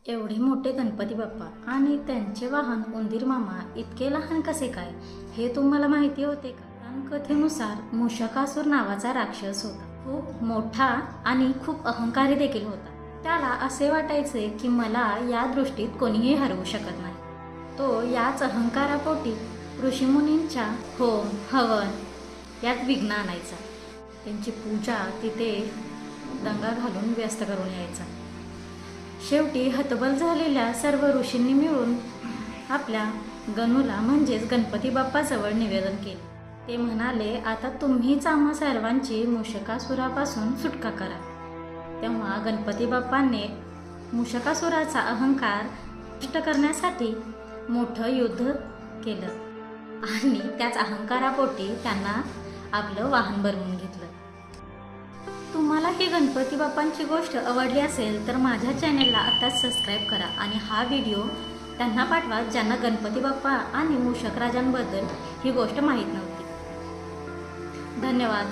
एवढे मोठे गणपती बाप्पा आणि त्यांचे वाहन उंदीर मामा इतके लहान कसे काय हे तुम्हाला माहिती होते का? कथेनुसार मूषकासूर नावाचा राक्षस होता. खूप मोठा आणि खूप अहंकारी देखील होता. त्याला असे वाटायचे की मला या दृष्टीत कोणीही हरवू शकत नाही. तो याच अहंकारापोटी ऋषीमुनींच्या होम हवन यात विघ्न आणायचा. त्यांची पूजा तिथे दंगा घालून व्यस्त करून यायचा. शेवटी हतबल झालेल्या सर्व ऋषींनी मिळून आपल्या गणूला म्हणजेच गणपती बाप्पाजवळ निवेदन केले. ते म्हणाले, आता तुम्हीच आम्हा सर्वांची मूषकासुरापासून सुटका करा. तेव्हा गणपती बाप्पांनी मूषकासुराचा अहंकार नष्ट करण्यासाठी मोठं युद्ध केलं आणि त्याच अहंकारापोटी त्यांना आपलं वाहन बनवून घेतलं. तुम्हाला ही गणपती बाप्पांची गोष्ट आवडली असेल तर माझ्या चॅनलला आताच सबस्क्राईब करा आणि हा व्हिडिओ त्यांना पाठवा ज्यांना गणपती बाप्पा आणि मूषक राजांबद्दल ही गोष्ट माहीत नव्हती. धन्यवाद.